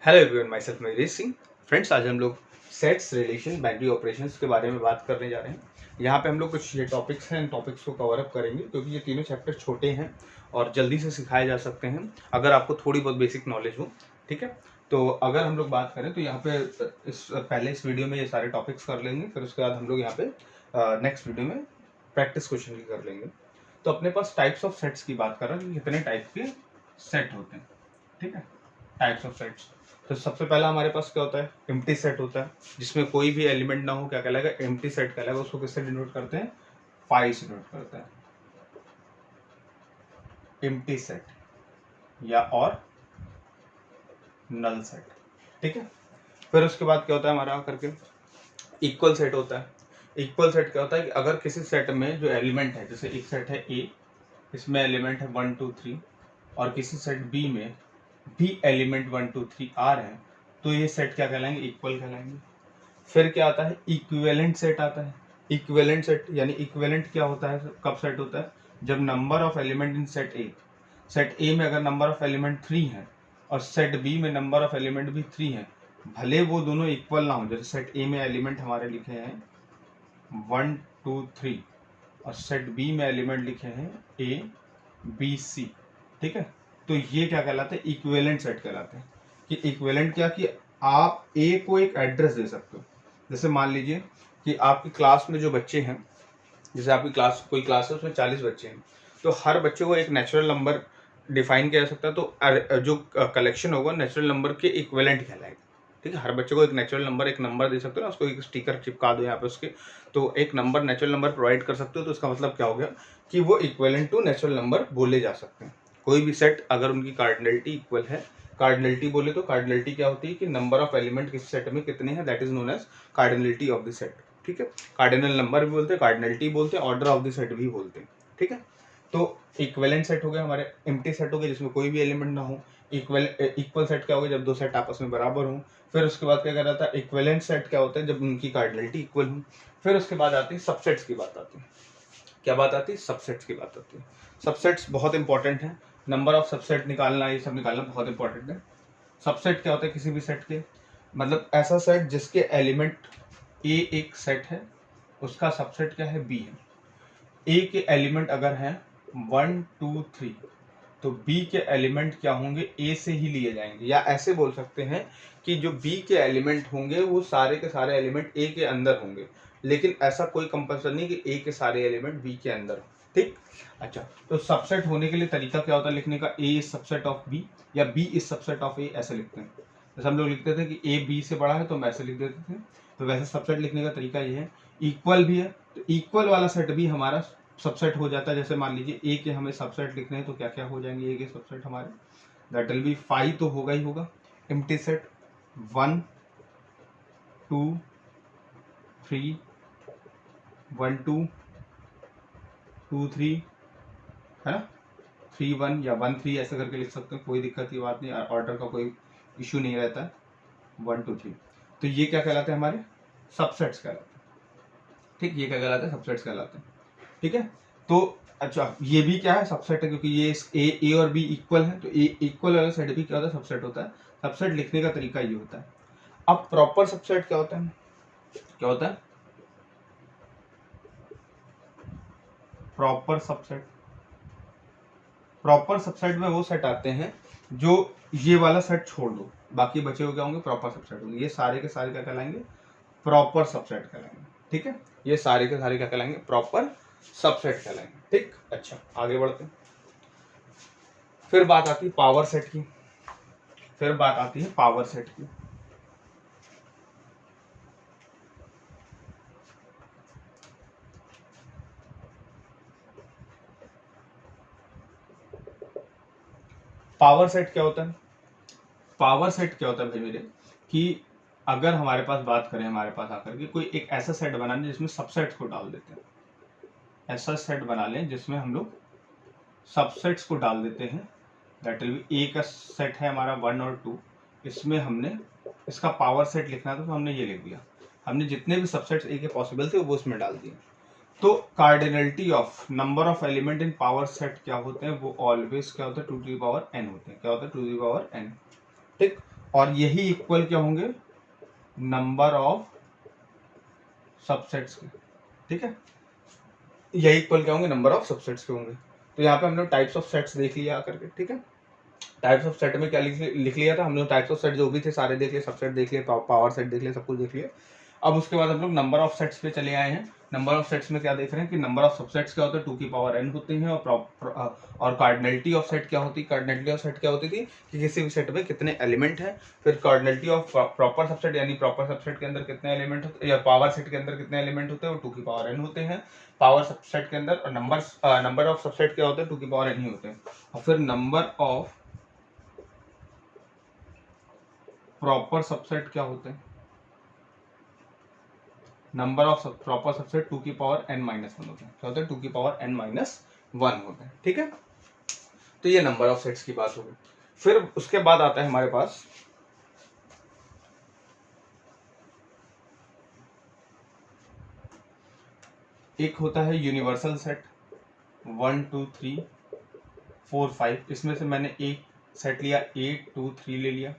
Hello everyone, my self Mahesh Singh. Friends, आज हम लोग सेट्स, रिलेशन, बाइनरी ऑपरेशंस के बारे में बात करने जा रहे हैं। यहाँ पे हम लोग कुछ ये टॉपिक्स हैं, इन टॉपिक्स को कवर अप करेंगे क्योंकि ये तीनों चैप्टर छोटे हैं और जल्दी से सिखाए जा सकते हैं अगर आपको थोड़ी बहुत बेसिक नॉलेज हो। ठीक है, तो अगर हम लोग बात करें तो यहाँ पे इस वीडियो में ये सारे टॉपिक्स कर लेंगे, फिर उसके बाद हम लोग यहाँ पे नेक्स्ट वीडियो में प्रैक्टिस क्वेश्चन की कर लेंगे। तो अपने पास टाइप्स ऑफ सेट्स की बात कर रहे हैं कि कितने टाइप के सेट होते हैं। ठीक है, टाइप्स ऑफ सेट्स। तो सबसे पहला हमारे पास क्या होता है? एम्प्टी सेट होता है, जिसमें कोई भी एलिमेंट ना हो। क्या कहलाएगा? एम्प्टी सेट कहलाएगा। उसको किससे डिनोट करते हैं? फाई से डिनोट करते हैं, एम्प्टी सेट या और नल सेट। ठीक है, फिर उसके बाद क्या होता है हमारा करके? इक्वल सेट होता है। इक्वल सेट क्या होता है कि अगर किसी सेट में जो एलिमेंट है, जैसे एक सेट है ए, इसमें एलिमेंट है 1 2 3, और किसी सेट बी में भी एलिमेंट 1 2 3 आ रहे हैं, तो ये सेट क्या कहलाएंगे? इक्वल कहलाएंगे। फिर क्या आता है? इक्विवेलेंट सेट आता है। इक्विवेलेंट सेट यानी इक्विवेलेंट क्या होता है, कब सेट होता है? जब number of element in set ए में अगर नंबर ऑफ एलिमेंट 3 है और सेट बी में नंबर ऑफ एलिमेंट भी 3 है, भले वो दोनों इक्वल ना हो। जैसे सेट ए में एलिमेंट हमारे लिखे हैं 1 2 3 और सेट बी में एलिमेंट लिखे हैं ए बी सी। ठीक है, तो ये क्या कहलाते हैं? इक्विवेलेंट सेट कहलाते हैं। कि इक्विवेलेंट क्या कि आप ए को एक एड्रेस दे सकते हो। जैसे मान लीजिए कि आपकी क्लास में जो बच्चे हैं, जैसे आपकी क्लास, कोई क्लास है उसमें 40 बच्चे हैं, तो हर बच्चे को एक नेचुरल नंबर डिफाइन किया जा सकता है। तो जो कलेक्शन होगा नेचुरल नंबर के इक्विवेलेंट कहलाएगा। ठीक है, हर बच्चे को एक नेचुरल नंबर, एक नंबर दे सकते हो ना, उसको एक स्टिकर चिपका दो यहाँ पे उसके, तो एक नंबर, नेचुरल नंबर प्रोवाइड कर सकते हो। तो इसका मतलब क्या हो गया कि वो इक्विवेलेंट टू नेचुरल नंबर बोले जा सकते हैं। कोई भी सेट अगर उनकी कार्डिनलिटी इक्वल है, कार्डिनलिटी बोले तो कार्डिनलिटी क्या होती है कि नंबर ऑफ एलिमेंट किस सेट में कितने हैं, that is known as cardinality of the set. ठीक है, कार्डिनल नंबर भी बोलते हैं, कार्डिनलिटी बोलते हैं, ऑर्डर ऑफ द सेट भी बोलते हैं। ठीक है, तो इक्विवेलेंट सेट हो गया हमारे, एम्प्टी सेट हो गया जिसमें कोई भी एलिमेंट ना हो। इक्वल सेट क्या हो गया? जब दो सेट आपस में बराबर हों। फिर उसके बाद क्या कहलाता है? इक्विवेलेंट सेट क्या होता है? जब उनकी कार्डिनलिटी इक्वल हो। फिर उसके बाद आती है सबसेट्स की बात आती है। क्या बात आती है? सबसेट्स की बात आती है। सबसेट्स बहुत इंपॉर्टेंट है, नंबर ऑफ सबसेट निकालना, ये सब निकालना बहुत इंपॉर्टेंट है। सबसेट क्या होता है? किसी भी सेट के, मतलब ऐसा सेट जिसके एलिमेंट ए एक सेट है, उसका सबसेट क्या है? बी है। ए के एलिमेंट अगर हैं 1 2 3, तो बी के एलिमेंट क्या होंगे? ए से ही लिए जाएंगे। या ऐसे बोल सकते हैं कि जो बी के एलिमेंट होंगे वो सारे के सारे एलिमेंट ए के अंदर होंगे, लेकिन ऐसा कोई कंपल्सरी नहीं कि ए के सारे एलिमेंट बी के अंदर हो। ठीक, अच्छा, तो सबसेट होने के लिए तरीका क्या होता है लिखने का? ए इज सबसेट ऑफ बी या बी इज सबसेट ऑफ ए, ऐसे लिखते हैं। जैसे हम लोग लिखते थे कि ए बी से बड़ा है तो हम ऐसे लिख देते थे, तो वैसे सबसेट लिखने का तरीका ये है। इक्वल भी है तो इक्वल वाला सेट भी हमारा सबसेट हो जाता है। जैसे मान लीजिए ए के हमें सबसेट लिखने हैं तो क्या क्या हो जाएंगे ए के सबसेट हमारे? दैट विल बी 5 तो होगा ही होगा। एम्प्टी सेट 1 2 3 1 2 2 3, है ना, 3 1 या 1 3 ऐसे करके लिख सकते हैं, कोई दिक्कत की बात नहीं, ऑर्डर का कोई इशू नहीं रहता है। 1 2 3, तो ये क्या कहलाते हैं? हमारे सबसेट्स कहलाते हैं। ठीक, ये क्या कहलाते हैं? सबसेट्स कहलाते हैं। ठीक है, तो अच्छा, ये भी क्या है? सबसेट है, क्योंकि ये ए और बी इक्वल है, तो ए इक्वल वाला सेट भी क्या होता है? सबसेट होता है। सबसेट लिखने का तरीका ये होता है। अब प्रॉपर सबसेट क्या होता है? क्या होता है प्रॉपर सबसेट? प्रॉपर सबसेट में वो सेट आते हैं जो ये वाला सेट छोड़ दो, बाकी बचे हो क्या होंगे? प्रॉपर सबसेट होंगे। ये सारे के सारे क्या कहलाएंगे? प्रॉपर सबसेट कहलाएंगे। ठीक है, ये सारे के सारे क्या कहलाएंगे? प्रॉपर सबसेट कहलाएंगे। ठीक, अच्छा, आगे बढ़ते हैं। फिर बात आती है पावर सेट की। फिर बात आती है पावर सेट की। पावर सेट क्या होता है? पावर सेट क्या होता है भाई मेरे, कि अगर हमारे पास बात करें, हमारे पास आकर के कोई एक ऐसा सेट बनाने जिसमें सबसेट्स को डाल देते हैं, ऐसा सेट बना लें जिसमें हम लोग सबसेट्स को डाल देते हैं। दैट विल बी, ए का सेट है हमारा 1 और 2, इसमें हमने इसका पावर सेट लिखना था तो हमने ये लिख दिया। हमने जितने भी सबसेट्स ए के पॉसिबल थे वो उसमें डाल दिए। तो cardinality of number of element in power set क्या होते हैं? वो ऑलवेज क्या होता है? 2 टू द पावर n होते हैं। क्या होता है? 2 टू द पावर n। ठीक, और यही इक्वल क्या होंगे, नंबर ऑफ सबसेट्स के, ठीक है, यही इक्वल क्या होंगे, नंबर ऑफ सबसेट्स के होंगे। तो यहाँ पे हमने टाइप्स ऑफ सेट्स देख लिया आकर के, ठीक है। टाइप्स ऑफ सेट में क्या लिख लिया था हम लोग, टाइप्स ऑफ सेट जो भी थे सारे देख लिए, सबसेट देख लिए, पावर सेट देख लिए, सब कुछ देख लिया। अब उसके बाद हम लोग नंबर ऑफ सेट्स पे चले आए हैं। नंबर ऑफ सेट्स में क्या देख रहे हैं कि नंबर ऑफ सबसेट्स क्या होता है, 2 की पावर n होते हैं, और कार्डिनलिटी ऑफ सेट क्या होती है, कार्डिनलिटी ऑफ सेट क्या होती थी कि किसी भी सेट में कितने एलिमेंट है। फिर कार्डिनलिटी ऑफ प्रॉपर सबसेट, यानी प्रॉपर सबसेट के अंदर कितने एलिमेंट होते हैं, या पावर सेट के अंदर कितने एलिमेंट होते हैं, वो 2 की पावर n होते हैं पावर सबसेट के अंदर। और नंबर ऑफ सबसेट क्या होते हैं, 2 की पावर n ही होते हैं। और फिर नंबर ऑफ प्रॉपर सबसेट क्या होते हैं, नंबर ऑफ प्रॉपर सबसेट 2 की पावर n-1 होते हैं। क्या होते हैं, 2 की पावर n-1 होते हैं, ठीक है। तो ये नंबर ऑफ सेट्स की बात होगी। फिर उसके बाद आता है हमारे पास एक होता है यूनिवर्सल सेट, 1 2 3 4 5। इसमें से मैंने एक सेट लिया, 8 2 3 ले लिया,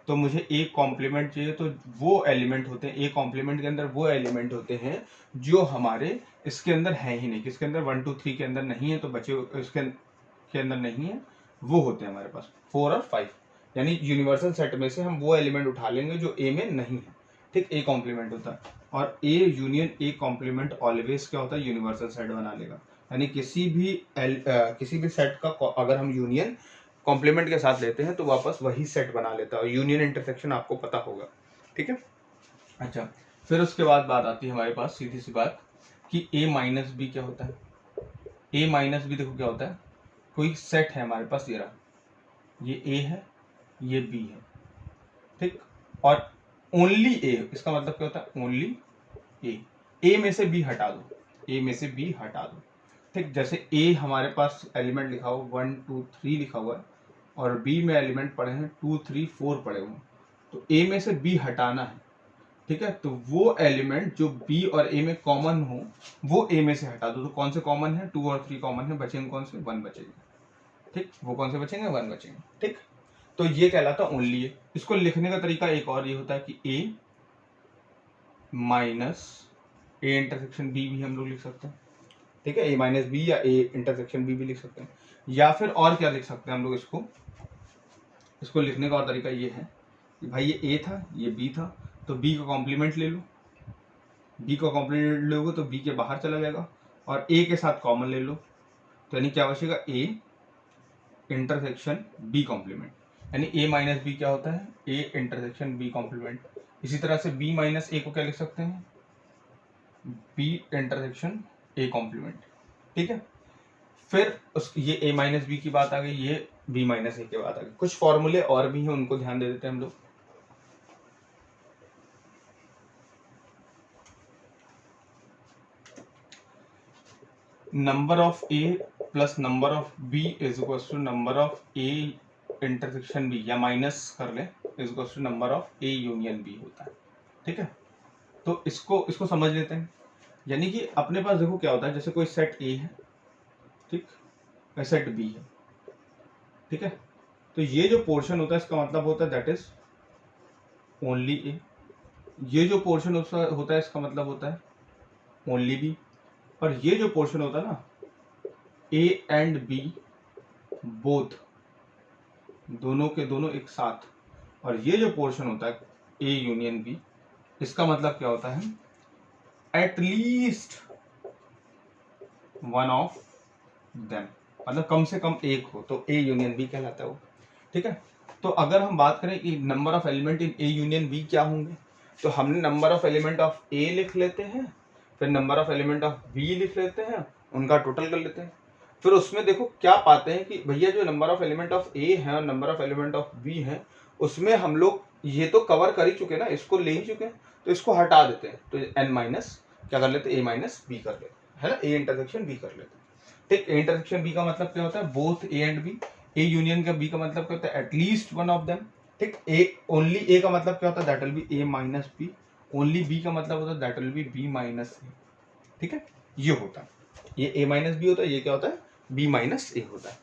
तो मुझे एक कॉम्प्लीमेंट चाहिए। तो वो एलिमेंट होते हैं, एक कॉम्प्लीमेंट के अंदर वो एलिमेंट होते हैं जो हमारे इसके अंदर है ही नहीं, किसके अंदर 1 2 3 के अंदर नहीं है, तो बचे इसके अंदर नहीं है, वो होते हैं हमारे पास 4 और 5। यानी यूनिवर्सल सेट में से हम वो एलिमेंट उठा लेंगे जो ए में नहीं है, ठीक, ए कॉम्प्लीमेंट होता है। और A union A complement always क्या होता है, यूनिवर्सल सेट बना लेगा। यानी किसी भी सेट का अगर हम यूनियन कॉम्प्लीमेंट के साथ लेते हैं तो वापस वही सेट बना लेता है। यूनियन इंटरसेक्शन आपको पता होगा, ठीक है। अच्छा, फिर उसके बाद बात आती है हमारे पास सीधी सी बात कि a माइनस बी क्या होता है। a माइनस बी देखो क्या होता है, कोई सेट है हमारे पास, ये रहा, ये a है, ये b है, ठीक, और ओनली a, इसका मतलब क्या होता है, ओनली a में से b हटा दो, a में से b हटा दो, ठीक। जैसे a हमारे पास एलिमेंट लिखा हुआ 1 2 3 लिखा हुआ है, और b में एलिमेंट पड़े हैं 2 3 4 पड़े हुए हैं, तो a में से b हटाना है, ठीक है। तो वो एलिमेंट जो b और a में कॉमन हो वो a में से हटा दो। तो कौन से कॉमन है, 2 और 3 कॉमन है, बचेंगे कौन से, 1 बचेंगे, ठीक। वो कौन से बचेंगे, 1 बचेंगे, ठीक। तो ये कहलाता ओनली है। इसको लिखने का तरीका एक और ये होता है कि a minus A intersection b भी हम लोग लिख सकते हैं, ठीक है। a माइनस बी या a इंटरसेक्शन b भी लिख सकते हैं। या फिर और क्या लिख सकते हैं हम लोग, इसको लिखने का और तरीका ये है कि भाई ये a था, ये b था, तो b का कॉम्प्लीमेंट ले लो, b का कॉम्प्लीमेंट लोगे तो b के बाहर चला जाएगा, और a के साथ कॉमन ले लो, तो यानी क्या बचेगा, a इंटरसेक्शन b कॉम्प्लीमेंट। यानी a माइनस बी क्या होता है, a इंटरसेक्शन b कॉम्प्लीमेंट। इसी तरह से b माइनस a को क्या लिख सकते हैं, b इंटरसेक्शन a कॉम्प्लीमेंट, ठीक है। फिर ये a माइनस बी की बात आ गई, ये b माइनस a की बात आ गई। कुछ फॉर्मूले और भी हैं, उनको ध्यान दे देते हैं हम लोग। Number of a plus number of b is equal to number of a intersection b, या माइनस कर ले, is equal to number of a union b होता है, ठीक है। तो इसको समझ लेते हैं। यानी कि अपने पास देखो क्या होता है, जैसे कोई सेट a है, ठीक, सेट b है, ठीक है। तो ये जो पोर्शन होता है इसका मतलब होता है दैट इज ओनली a। ये जो पोर्शन होता है इसका मतलब होता है ओनली b। और ये जो पोर्शन होता है ना, a एंड b बोथ, दोनों के दोनों एक साथ, और ये जो पोर्शन होता है a यूनियन b, इसका मतलब क्या होता है, at least one of them, मतलब कम से कम एक हो, तो a यूनियन b कहलाता है वो, ठीक है। तो अगर हम बात करें कि number of element in a union b क्या होंगे, तो हमने number of element of a लिख लेते हैं, फिर number of element of b लिख लेते हैं, उनका टोटल कर लेते हैं। फिर उसमें देखो क्या पाते हैं कि भैया जो number of element of a है और number of element of b है, उसमें हम लोग ये तो कवर कर ही चुके ना, इसको ले ही चुके हैं, तो इसको हटा देते हैं, तो n माइनस क्या कर लेते हैं, a माइनस b कर लेते हैं, है ना, a इंटरसेक्शन b कर लेते हैं, ठीक। a इंटरसेक्शन b का मतलब क्या होता है, both a and b। a union का b का मतलब क्या होता है, एटलीस्ट वन ऑफ देम, ठीक। a ओनली a का मतलब क्या होता है, that will be a minus b। Only b का मतलब होता है that will be b minus a, ठीक है। ये होता है, ये a माइनस b होता है, ये क्या होता है, b माइनस a होता है,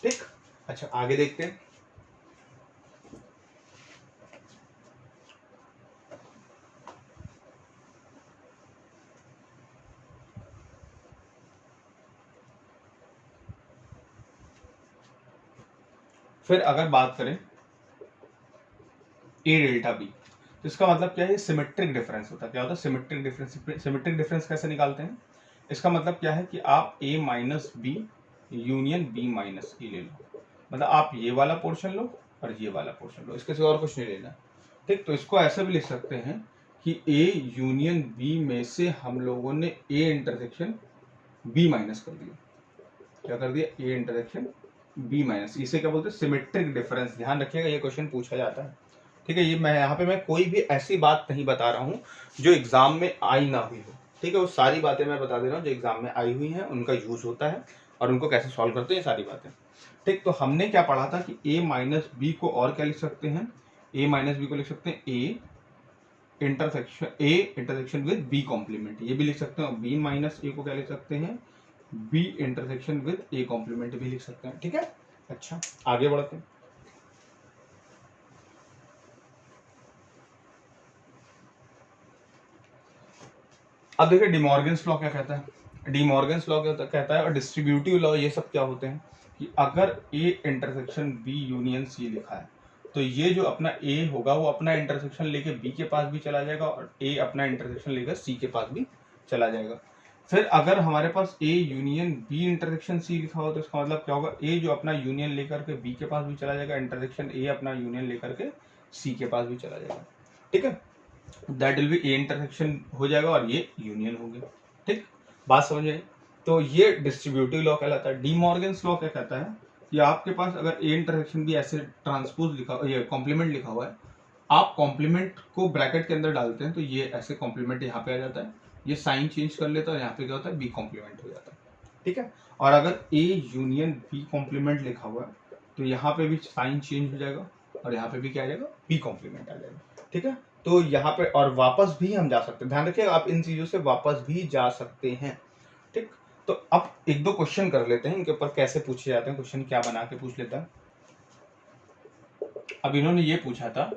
ठीक। अच्छा आगे देखते हैं। फिर अगर बात करें ए डेल्टा बी, तो इसका मतलब क्या है, सिमेट्रिक डिफरेंस होता है। क्या होता है सिमेट्रिक डिफरेंस। सिमेट्रिक डिफरेंस कैसे निकालते हैं, इसका मतलब क्या है कि आप A minus B union B minus A ले लो, मतलब आप ये वाला पोर्शन लो और ये वाला पोर्शन लो, इसके सिवा और कुछ नहीं लेना। ठीक, तो इसको ऐसे भी लिख सकते हैं कि ए यूनियन बी में से हम लोगों ने ए इंटरसेक्शन बी माइनस कर दिया। क्या कर दिया, ए इंटरसेक्शन बी माइनस। इसे क्या बोलते हैं, सिमेट्रिक डिफरेंस। ध्यान रखिएगा ये क्वेश्चन पूछा जाता है। ठीक है, ये मैं यहाँ पे मैं कोई भी ऐसी बात नहीं बता रहा हूँ जो एग्जाम में आई ना हुई हो। ठीक है, वो सारी बातें मैं बता दे रहा हूँ जो एग्जाम में आई हुई हैं, उनका यूज होता है और उनको कैसे सॉल्व करते हैं, ये सारी बातें। ठीक, तो हमने क्या पढ़ा था कि ए माइनस बी को और क्या लिख सकते हैं, ए माइनस बी को लिख सकते हैं A intersection with B complement, ये भी लिख सकते हैं। और बी माइनस ए को क्या लिख सकते हैं, B intersection with A complement भी लिख सकते हैं। ठीक है, अच्छा आगे बढ़ते हैं। अब देखिए डिमॉर्गन्स लॉ क्या कहता है। डिमॉर्गन्स लॉ क्या कहता है और डिस्ट्रीब्यूटिव लॉ, ये सब क्या होते हैं कि अगर A intersection B union C लिखा है तो ये जो अपना ए होगा वो अपना इंटरसेक्शन लेके बी के पास भी चला जाएगा और ए अपना इंटरसेक्शन लेकर सी के पास भी चला जाएगा। फिर अगर हमारे पास A union B intersection C लिखा हो तो इसका मतलब क्या होगा, ए जो अपना यूनियन लेकर के बी के पास भी चला जाएगा, इंटरसेक्शन ए अपना यूनियन लेकर के सी के पास भी चला जाएगा। ठीक है, that will be A intersection हो जाएगा और ये यूनियन हो गया। ठीक, बात समझ में आई। तो ये डिस्ट्रीब्यूटिव लॉ कहलाता है। डिमॉर्गन्स लॉ क्या कहता है कि आपके पास अगर ए इंटरसेक्शन भी ऐसे ट्रांसपोज लिखा, ये कॉम्प्लीमेंट लिखा हुआ है, आप कॉम्प्लीमेंट को ब्रैकेट के अंदर डालते हैं तो ये ऐसे कॉम्प्लीमेंट यहाँ पे आ जाता है, ये साइन चेंज कर लेता है और यहाँ पे क्या होता है, बी कॉम्प्लीमेंट हो जाता है। ठीक है, और अगर ए यूनियन बी कॉम्प्लीमेंट लिखा हुआ है तो यहाँ पे भी साइन चेंज हो जाएगा और यहाँ पे भी क्या आ जाएगा, बी कॉम्प्लीमेंट आ जाएगा। ठीक है, तो यहाँ पे और वापस भी हम जा सकते हैं, ध्यान रखिएगा आप इन चीजों से वापस भी जा सकते हैं। ठीक, तो अब एक दो क्वेश्चन कर लेते हैं, इनके ऊपर कैसे पूछे जाते हैं, क्वेश्चन क्या बना के पूछ लेता है। अब इन्होंने ये पूछा था,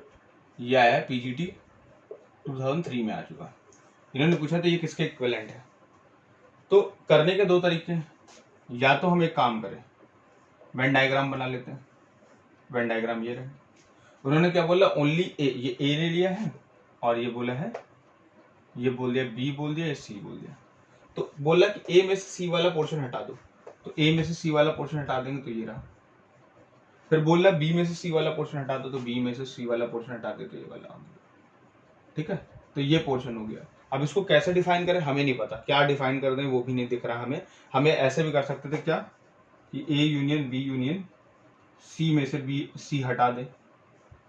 ये आया पीजीटी 2003 में आ चुका। इन्होंने पूछा था ये किसके इक्विवेलेंट है। तो करने के दो तरीके हैं, या तो हम एक काम करें वेन डायग्राम बना लेते हैं। वेन डायग्राम ये रहे, उन्होंने क्या बोला, ओनली ए, ये ए ले लिया है और ये बोला है, ये बोल दिया बी बोल दिया, ये सी बोल दिया। तो बोला कि ए में से सी वाला पोर्शन हटा दो, तो ए में से सी वाला पोर्शन हटा देंगे तो ये रहा। फिर बोला बी में से सी वाला पोर्शन हटा दो, तो बी में से सी वाला पोर्शन हटा दे तो ये वाला आ गया। ठीक है, तो ये पोर्शन हो गया। अब इसको कैसे डिफाइन करें हमें नहीं पता, क्या डिफाइन कर दें वो भी नहीं दिख रहा हमें। हमें ऐसे भी कर सकते थे क्या कि A union B union C में से बी सी हटा दें।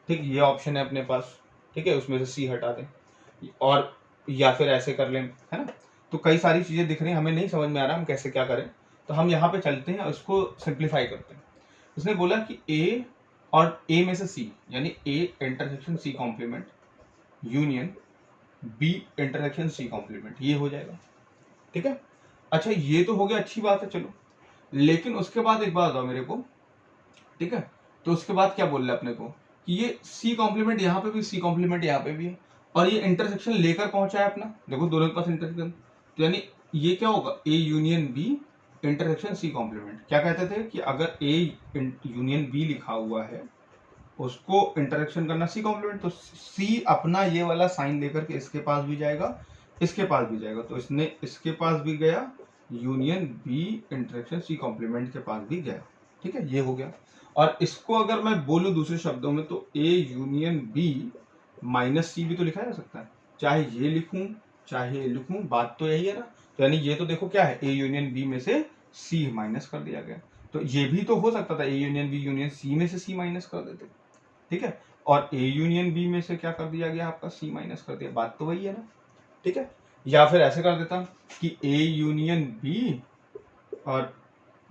ठीक, ये ऑप्शन है अपने पास। ठीक है, उसमें से सी हटा दें, और या फिर ऐसे कर लें, है ना। तो कई सारी चीजें दिख रही हैं, हमें नहीं समझ में आ रहा हम कैसे क्या करें। तो हम यहाँ पे चलते हैं और इसको सिंप्लीफाई करते हैं। उसने बोला कि ए और ए में से सी, यानी A intersection C complement union B intersection C complement, ये हो जाएगा। ठीक है, अच्छा ये तो हो गया, अच्छी बात है चलो। लेकिन उसके बाद एक बात बताओ मेरे को, ठीक है, तो उसके बाद क्या बोल रहे अपने को कि ये सी कॉम्प्लीमेंट यहाँ पे भी, सी कॉम्प्लीमेंट यहाँ पे भी है, और ये इंटरसेक्शन लेकर पहुंचा है अपना, देखो दोनों के पास इंटरसेक्शन। तो यानी ये क्या होगा, A union B intersection C complement. क्या कहते थे कि अगर ए यूनियन बी लिखा हुआ है उसको इंटरेक्शन करना सी कॉम्प्लीमेंट, तो सी अपना ये वाला साइन लेकर के इसके पास भी जाएगा, इसके पास भी जाएगा, तो इसने इसके पास भी गया, union B intersection C complement के पास भी गया। ठीक है, ये हो गया। और इसको अगर मैं बोलूं दूसरे शब्दों में तो ए यूनियन बी माइनस सी भी तो लिखा जा सकता है, चाहे ये लिखूं चाहे ये लिखूं, बात तो यही है ना। तो यानी ये तो देखो क्या है, ए यूनियन बी में से सी माइनस कर दिया गया, तो ये भी तो हो सकता था A union B union C में से सी माइनस कर देते। ठीक है, और ए यूनियन बी में से क्या कर दिया गया आपका, सी माइनस कर दिया, बात तो वही है ना। ठीक है, या फिर ऐसे कर देता कि ए यूनियन बी और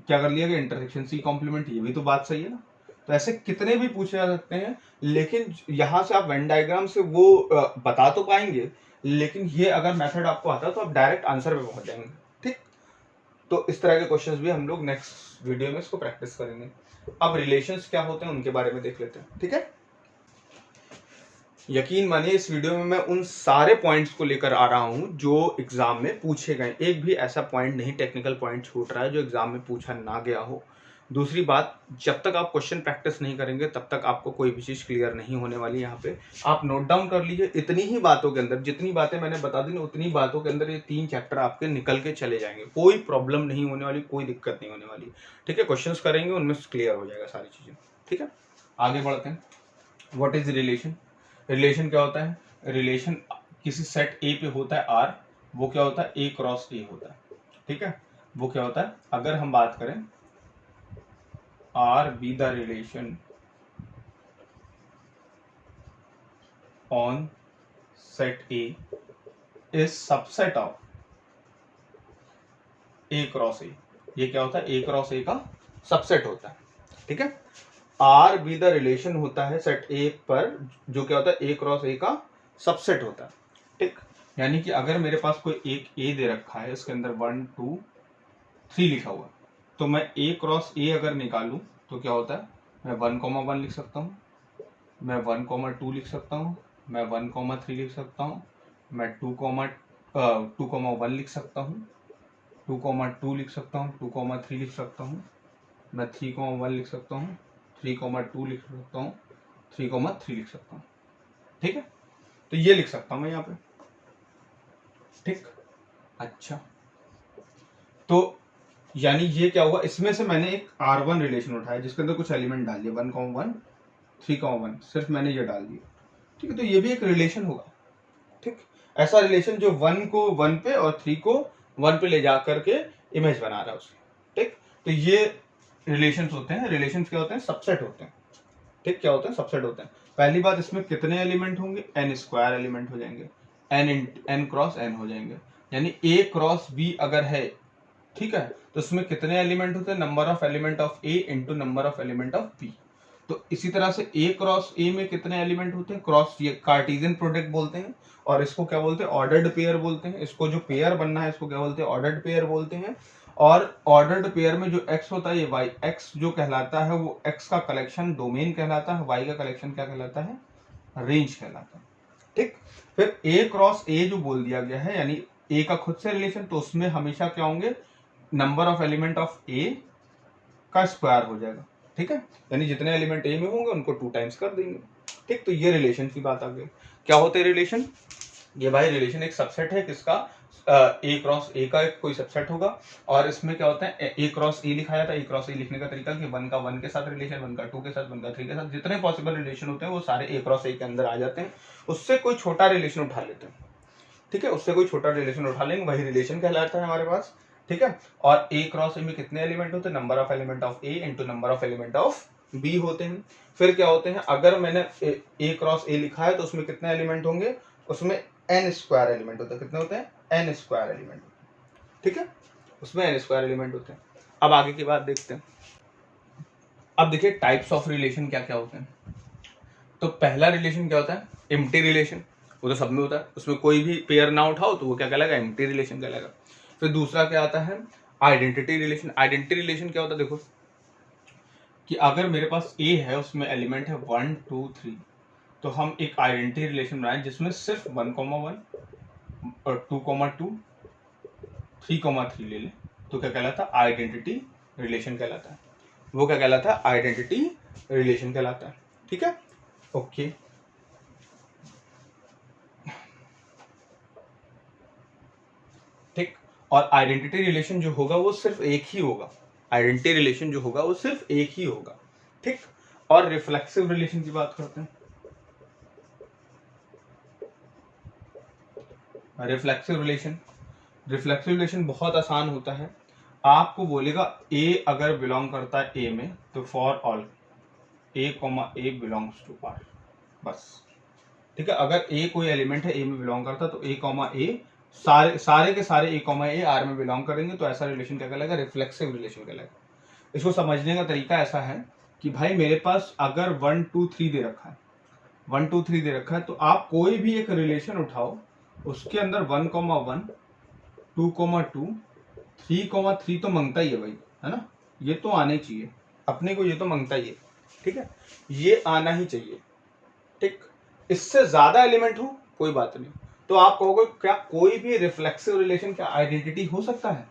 क्या कर लिया गया, इंटरसेक्शन सी कॉम्प्लीमेंट, ये भी तो बात सही है ना। तो ऐसे कितने भी पूछे जा सकते हैं, लेकिन यहाँ से आप वेन डायग्राम से वो बता तो पाएंगे, लेकिन ये अगर मेथड आपको आता तो आप डायरेक्ट आंसर पे पहुंच जाएंगे। ठीक, तो इस तरह के क्वेश्चंस भी हम लोग नेक्स्ट वीडियो में इसको प्रैक्टिस करेंगे। अब रिलेशंस क्या होते हैं उनके बारे में देख लेते हैं। ठीक है, यकीन मानिए इस वीडियो में मैं उन सारे पॉइंट्स को लेकर आ रहा हूं जो एग्जाम में पूछे गए, एक भी ऐसा पॉइंट नहीं, टेक्निकल पॉइंट छूट रहा है जो एग्जाम में पूछा ना गया हो। दूसरी बात, जब तक आप क्वेश्चन प्रैक्टिस नहीं करेंगे तब तक आपको कोई भी चीज़ क्लियर नहीं होने वाली। यहाँ पे आप नोट डाउन कर लीजिए, इतनी ही बातों के अंदर, जितनी बातें मैंने बता दी ना उतनी बातों के अंदर ये 3 चैप्टर आपके निकल के चले जाएंगे, कोई प्रॉब्लम नहीं होने वाली, कोई दिक्कत नहीं होने वाली। ठीक है, क्वेश्चंस करेंगे उनमें क्लियर हो जाएगा सारी चीज़ें। ठीक है, आगे बढ़ते हैं। What is relation? रिलेशन क्या होता है? रिलेशन किसी सेट ए पे होता है आर, वो क्या होता है? ए क्रॉस ए होता है। ठीक है, वो क्या होता है? अगर हम बात करें R be the relation on set A is subset of A cross A। ये क्या होता है? A cross A का सबसेट होता है। ठीक है, R be the relation होता है सेट A पर, जो क्या होता है? A cross A का सबसेट होता है। ठीक, यानी कि अगर मेरे पास कोई एक A दे रखा है, इसके अंदर 1 2 3 लिखा हुआ, तो मैं A क्रॉस A अगर निकालूं तो क्या होता है? मैं 1,1 लिख सकता हूँ, मैं 1,2 लिख सकता हूँ, मैं 1,3 लिख सकता हूँ, मैं 2,1 लिख सकता हूँ, 2,2 लिख सकता हूँ, 2,3 लिख सकता हूँ, मैं 3,1 लिख सकता हूँ, 3,2 लिख सकता हूँ, 3,3 लिख सकता हूँ। ठीक है, तो ये लिख सकता हूँ मैं यहाँ पे। ठीक, अच्छा, तो यानी ये क्या हुआ? इसमें से मैंने एक R1 रिलेशन उठाया जिसके अंदर कुछ एलिमेंट डाल दिया, 1,1 3,1, सिर्फ मैंने ये डाल दिया। ठीक है, तो ये भी एक रिलेशन होगा। ठीक, ऐसा रिलेशन जो 1 को 1 पे और 3 को 1 पे ले जा करके इमेज बना रहा है उसकी। ठीक, तो ये रिलेशंस होते हैं। रिलेशंस क्या होते हैं? सबसेट होते हैं। ठीक, क्या होते हैं? सबसेट होते हैं। पहली बात, इसमें कितने एलिमेंट होंगे? n स्क्वायर एलिमेंट हो जाएंगे, n क्रॉस n हो जाएंगे, यानी a क्रॉस b अगर है, ठीक है, तो उसमें कितने एलिमेंट होते हैं? Number of element of A into number of element of B. तो इसी तरह से ए क्रॉस ए में कितने एलिमेंट होते हैं? क्रॉस, ये कार्टेशियन प्रोडक्ट बोलते हैं, और इसको क्या बोलते हैं? ऑर्डर्ड पेयर बोलते हैं। इसको जो पेयर बनना है इसको क्या बोलते हैं? ऑर्डर्ड पेयर बोलते हैं। और ऑर्डर्ड पेयर में जो x होता है ये y, x जो कहलाता है वो x का कलेक्शन डोमेन कहलाता है, y का कलेक्शन क्या कहलाता है? रेंज कहलाता है। ठीक, फिर a क्रॉस a जो बोल दिया गया है, यानी a का खुद से रिलेशन, तो उसमें हमेशा क्या होंगे? Number of element of a का स्क्वायर हो जाएगा। ठीक है, यानी जितने एलिमेंट a में होंगे उनको 2 टाइम्स कर देंगे। ठीक, तो ये रिलेशन की बात आ गई। क्या होते हैं रिलेशन? ये भाई रिलेशन एक सबसेट है किसका? ए क्रॉस ए का एक कोई सबसेट होगा, और इसमें क्या होता है? ए क्रॉस ए लिखा जाता है। ए क्रॉस ए लिखने का तरीका कि 1 का 1 के साथ रिलेशन, 1 का 2 के साथ, 1 का 3 के साथ, जितने पॉसिबल रिलेशन होते हैं वो सारे ए क्रॉस ए के अंदर आ जाते हैं। उससे कोई छोटा रिलेशन उठा लेते हैं। ठीक है, उससे कोई छोटा रिलेशन उठा लेंगे, वही रिलेशन कहलाता है हमारे पास। ठीक है, और ए क्रॉस ए में कितने एलिमेंट होते हैं? Number of element of A into number of element of B होते हैं। फिर क्या होते हैं? अगर मैंने ए क्रॉस ए लिखा है तो उसमें कितने एलिमेंट होंगे? उसमें एन स्क्वायर एलिमेंट होते हैं। कितने होते हैं? N square element. ठीक है, उसमें एन स्क्वायर एलिमेंट होते हैं। अब आगे की बात देखते हैं। अब देखिए टाइप्स ऑफ रिलेशन क्या क्या होते हैं। तो पहला रिलेशन क्या होता है? एम्प्टी रिलेशन, वो तो सब में होता है, उसमें कोई भी पेयर ना उठाओ तो वो क्या कहलाएगा? एम्प्टी रिलेशन कहलाएगा। फिर दूसरा क्या आता है? Identity relation. आइडेंटिटी रिलेशन क्या होता है? देखो कि अगर मेरे पास ए है, उसमें एलिमेंट है 1 2 3, तो हम एक आइडेंटिटी रिलेशन बनाए जिसमें सिर्फ 1,1 और 2,2 3,3 ले लें, तो क्या कहलाता है? आइडेंटिटी रिलेशन कहलाता है। वो क्या कहलाता है? आइडेंटिटी रिलेशन कहलाता है। ठीक है, ओके। ठीक, और आइडेंटिटी रिलेशन जो होगा वो सिर्फ एक ही होगा। आइडेंटिटी रिलेशन जो होगा वो सिर्फ एक ही होगा। ठीक, और रिफ्लेक्सिव रिलेशन की बात करते हैं। रिफ्लेक्सिव रिलेशन बहुत आसान होता है। आपको बोलेगा ए अगर बिलोंग करता है ए में, तो for all A belongs to R, बस। ठीक है, अगर ए कोई एलिमेंट है ए में बिलोंग करता है तो ए सारे के सारे ए आर में बिलोंग करेंगे, तो ऐसा रिलेशन क्या कहलाएगा? रिफ्लेक्सिव रिलेशन कहलाएगा। इसको समझने का तरीका ऐसा है कि भाई मेरे पास अगर 1 2 3 दे रखा है, 1 2 3 दे रखा है, तो आप कोई भी एक रिलेशन उठाओ, उसके अंदर 1,1 2,2 3,3 तो मांगता ही है भाई, है ना? ये तो आने चाहिए अपने को, ये तो मांगता ही है। ठीक है, ये आना ही चाहिए। ठीक, इससे ज्यादा एलिमेंट हो कोई बात नहीं। तो आप कहोगे क्या कोई भी रिफ्लेक्सिव रिलेशन क्या आइडेंटिटी हो सकता है?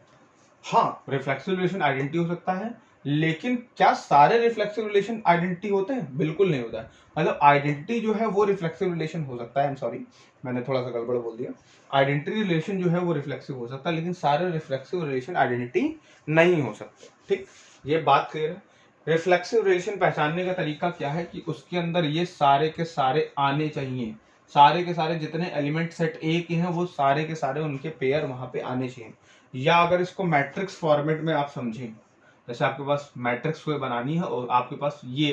हाँ, रिफ्लेक्सिव रिलेशन आइडेंटिटी हो सकता है, लेकिन क्या सारे रिफ्लेक्सिव रिलेशन आइडेंटिटी होते हैं? बिल्कुल नहीं होता है। मतलब आइडेंटिटी जो है वो रिफ्लेक्सिव रिलेशन हो सकता है, आई एम सॉरी मैंने थोड़ा सा गड़बड़ बोल दिया, आइडेंटिटी रिलेशन जो है वो रिफ्लेक्सिव हो सकता है, लेकिन सारे रिफ्लेक्सिव रिलेशन आइडेंटिटी नहीं हो सकते। ठीक, ये बात क्लियर है। रिफ्लेक्सिव रिलेशन पहचानने का तरीका क्या है कि उसके अंदर ये सारे के सारे आने चाहिए, सारे के सारे जितने एलिमेंट सेट ए के हैं वो सारे के सारे उनके पेयर वहां पे आने चाहिए। या अगर इसको मैट्रिक्स फॉर्मेट में आप समझें, जैसे आपके पास मैट्रिक्स कोई बनानी है और आपके पास ये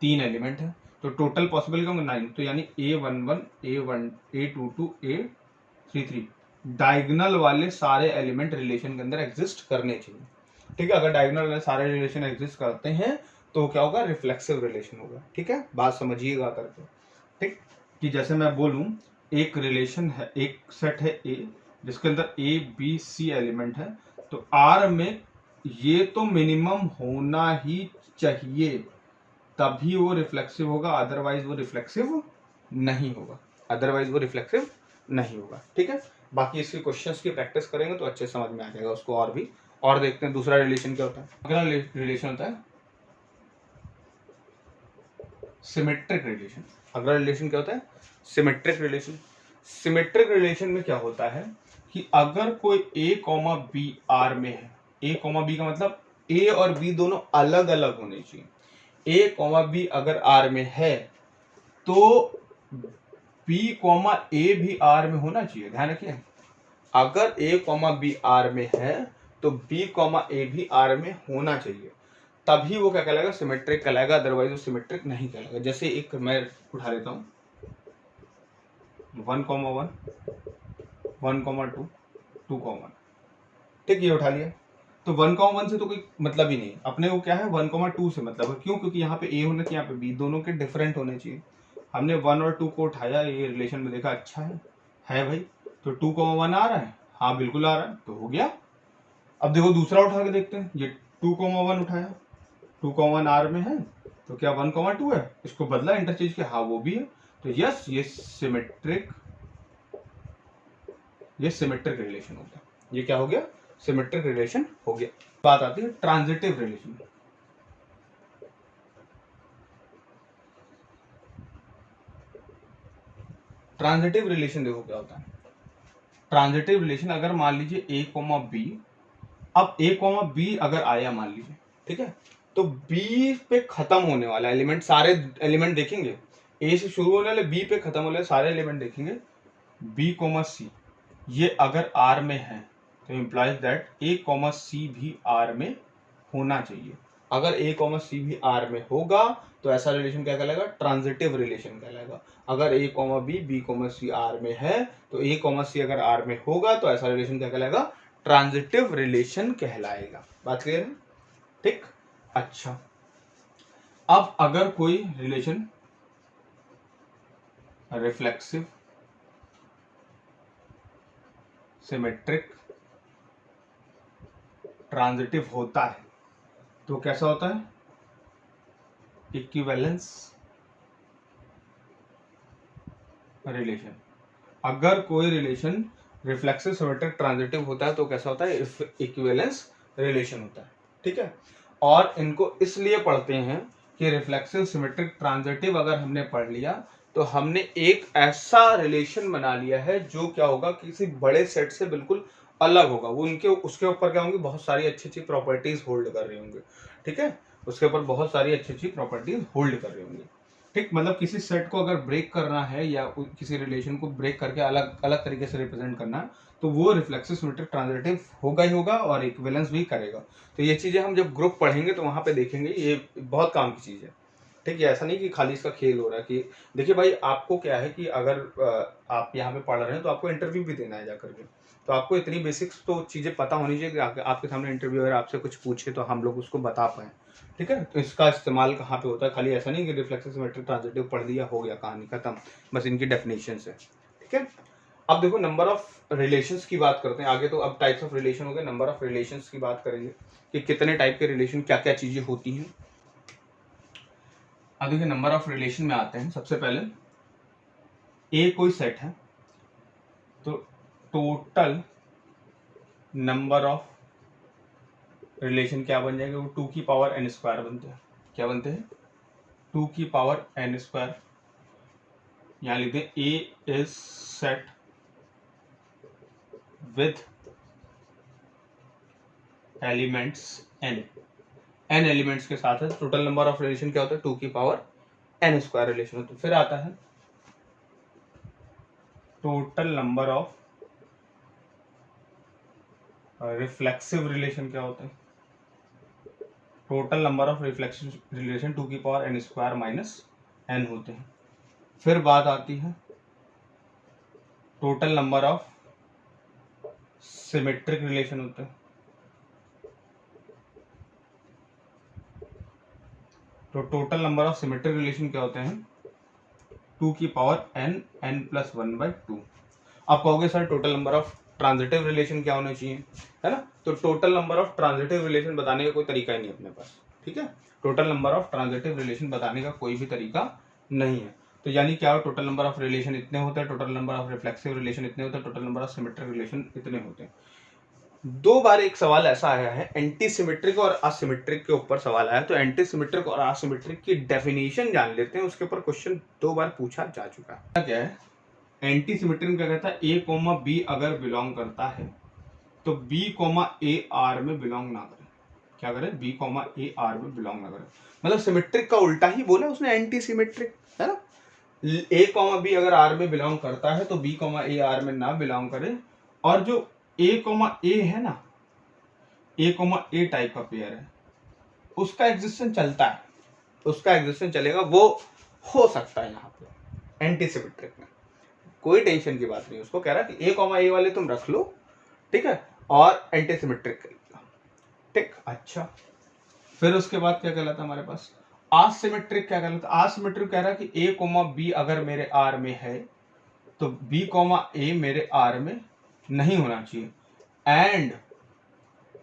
3 एलिमेंट है, तो टोटल पॉसिबल क्या होंगे 9, तो यानी A11 A1 A22 A33 diagonal वाले सारे एलिमेंट रिलेशन के अंदर एग्जिस्ट करने चाहिए। ठीक है, अगर डायगोनल वाले सारे रिलेशन एग्जिस्ट करते हैं तो क्या होगा? रिफ्लेक्सिव रिलेशन होगा। ठीक है, बात समझिएगा करके। ठीक, कि जैसे मैं बोलूं एक रिलेशन है, एक सेट है ए जिसके अंदर ए बी सी एलिमेंट है, तो आर में ये तो मिनिमम होना ही चाहिए, तभी वो रिफ्लेक्सिव होगा, अदरवाइज वो रिफ्लेक्सिव नहीं होगा, अदरवाइज वो रिफ्लेक्सिव नहीं होगा। ठीक है, बाकी इसके क्वेश्चंस की प्रैक्टिस करेंगे तो अच्छे समझ में आ जाएगा उसको। और भी और देखते हैं दूसरा रिलेशन क्या होता है। अगला रिलेशन होता है सिमेट्रिक रिलेशन। अगला रिलेशन क्या होता है? Symmetric relation. सिमेट्रिक रिलेशन में क्या होता है कि अगर कोई ए कॉमा बी आर में है, ए कॉमा बी का मतलब ए और बी दोनों अलग अलग होने चाहिए। ए कॉमा बी अगर आर में है तो बी कॉमा ए भी आर में होना चाहिए, ध्यान रखिए। अगर ए कॉमा बी आर में है तो बी कॉमा ए भी आर में होना चाहिए, तभी वो क्या कहलाएगा? सिमेट्रिक कहलाएगा, अदरवाइज वो सिमेट्रिक नहीं कहलाएगा। जैसे एक मैं उठा लेता हूँ 1,1 1,2 2,1, ठीक, ये उठा लिया। तो 1,1 से तो कोई मतलब ही नहीं, अपने को क्या है 1,2 से मतलब है। क्यों? क्योंकि यहाँ पे ए होना चाहिए, यहाँ पे बी, दोनों के डिफरेंट होने चाहिए। हमने 1 और 2 को उठाया, ये रिलेशन में देखा अच्छा है भाई, तो 2,1 आ रहा है, हाँ बिल्कुल आ रहा है, तो हो गया। अब देखो दूसरा उठा के देखते हैं, ये 2,1 उठाया, 2,1 आर में है, तो क्या 1,2 है? इसको बदला इंटरचेंज किया, हाँ वो भी है, तो यस ये सिमेट्रिक रिलेशन हो गया। ये क्या हो गया? सिमेट्रिक रिलेशन हो गया। बात आती है ट्रांजिटिव रिलेशन। ट्रांजिटिव रिलेशन देखो क्या होता है। ट्रांजिटिव रिलेशन, अगर मान लीजिए ए कॉमा बी, अब ए कॉमा बी अगर आया मान लीजिए, ठीक है, तो बी पे खत्म होने वाला एलिमेंट, सारे एलिमेंट देखेंगे, ए से शुरू होने वाले बी पे खत्म होने वाले सारे एलिमेंट देखेंगे, बी कॉमा सी ये अगर आर में है तो इम्प्लाइज दैट ए कॉमा सी भी आर में होना चाहिए। अगर ए कॉमा सी भी आर में होगा तो ऐसा रिलेशन क्या कहलाएगा? ट्रांजिटिव रिलेशन कहलाएगा। अगर A comma B comma C R में है तो ए कॉमा सी अगर आर में होगा तो ऐसा रिलेशन क्या कहलाएगा? ट्रांजिटिव रिलेशन कहलाएगा। बात क्लियर है? ठीक, अच्छा, अब अगर कोई रिलेशन रिफ्लेक्सिव, सिमेट्रिक, ट्रांजिटिव होता है तो कैसा होता है? Equivalence relation. अगर कोई रिलेशन रिफ्लेक्सिव, सिमेट्रिक, ट्रांजिटिव होता है तो कैसा होता है? इक्विवेलेंस रिलेशन होता है। ठीक है, और इनको इसलिए पढ़ते हैं कि रिफ्लेक्सिव, सिमेट्रिक, ट्रांजिटिव अगर हमने पढ़ लिया तो हमने एक ऐसा रिलेशन बना लिया है जो क्या होगा? किसी बड़े सेट से बिल्कुल अलग होगा। वो उनके उसके ऊपर क्या होंगी? बहुत सारी अच्छी अच्छी प्रॉपर्टीज होल्ड कर रही होंगी। ठीक है, उसके ऊपर बहुत सारी अच्छी अच्छी प्रॉपर्टीज होल्ड कर रही होंगी। ठीक, मतलब किसी सेट को अगर ब्रेक करना है या किसी रिलेशन को ब्रेक करके अलग अलग तरीके से रिप्रेजेंट करना है तो वो रिफ्लेक्सिव, सिमेट्रिक, ट्रांजिटिव होगा ही होगा और इक्विवेलेंस भी करेगा। तो ये चीजें हम जब ग्रुप पढ़ेंगे तो वहां पे देखेंगे, ये बहुत काम की चीज है। ठीक है, ऐसा नहीं कि खाली इसका खेल हो रहा है। कि देखिए भाई, आपको क्या है कि अगर आप यहाँ पे पढ़ रहे हैं तो आपको इंटरव्यू भी देना है जाकर के, तो आपको इतनी बेसिक्स तो चीजें पता होनी चाहिए कि आपके सामने इंटरव्यू अगर आपसे कुछ पूछे तो हम लोग उसको बता पाए। ठीक है, तो इसका इस्तेमाल कहाँ पे होता है? खाली ऐसा नहीं कि रिफ्लेक्सिव, सिमेट्रिक, ट्रांजिटिव पढ़ दिया हो गया, कहानी खत्म, बस इनकी डेफिनेशन है। ठीक है, अब देखो नंबर ऑफ रिलेशंस की बात करते हैं आगे। तो अब टाइप्स ऑफ रिलेशन हो गए, नंबर ऑफ रिलेशंस की बात करेंगे कि कितने टाइप के रिलेशन, क्या क्या चीजें होती हैं। अब देखिए नंबर ऑफ रिलेशन में आते हैं। सबसे पहले ए कोई सेट है तो टोटल नंबर ऑफ रिलेशन क्या बन जाएगा, वो 2 की पावर n स्क्वायर बनते हैं। क्या बनते हैं? 2 की पावर n स्क्वायर। यहाँ लिखते हैं A is set with elements n, n elements के साथ है। टोटल नंबर ऑफ रिलेशन क्या होता है? 2 की पावर n स्क्वायर रिलेशन होता है। फिर आता है total number of reflexive relation. क्या होता है? Total number of reflexive relation 2 की power n square minus n होते हैं। फिर बात आती है total number of symmetric relation होते हैं। तो total number of symmetric relation क्या होते हैं? 2 की पावर n प्लस 1/2। आप कहोगे sir total number of transitive relation क्या होना चाहिए, है ना? तो total number of transitive relation बताने का कोई तरीका ही नहीं अपने पास, ठीक है? Total number of transitive relation बताने का कोई भी तरीका नहीं है। तो यानी क्या हो, टोटल नंबर ऑफ रिलेशन इतने होते हैं, total number of reflexive relation इतने होते हैं, total number of symmetric relation इतने होते हैं। 2 बार एक सवाल ऐसा आया है एंटी सिमेट्रिक और असिमेट्रिक के ऊपर सवाल आया, तो एंटी सिमेट्रिक और असिमेट्रिक की डेफिनेशन जान लेते हैं। उसके ऊपर क्वेश्चन 2 बार पूछा जा चुका है। क्या है एंटी सिमेट्रिक? क्या कहता है? ए कोमा बी अगर बिलोंग करता है तो बी कोमा ए आर में बिलोंग ना करे। क्या करे? बी कोमा ए आर में बिलोंग ना करे। मतलब सिमेट्रिक का उल्टा ही बोला उसने, एंटी सिमेट्रिक, है ना? ए कोमा बी अगर आर में बिलोंग करता है तो बी कोमा ए आर में ना बिलोंग करे। और जो ए कोमा ए है ना, ए कोमा ए टाइप का पेयर है, उसका एग्जिस्टेंस चलता है, उसका एग्जिस्टेंस चलेगा, वो हो सकता है यहाँ पे एंटी सिमेट्रिक में। कोई टेंशन की बात नहीं। उसको कह रहा कि ए कॉमा ए वाले तुम रख लो, ठीक है, और एंटी सिमेट्रिक करेगा, ठीक। अच्छा, फिर उसके बाद क्या कहलाता हमारे पास? असिमेट्रिक। क्या कहलाता? असिमेट्रिक कह रहा कि ए कॉमा बी अगर मेरे आर में है तो बी कॉमा ए मेरे आर में नहीं होना चाहिए। एंड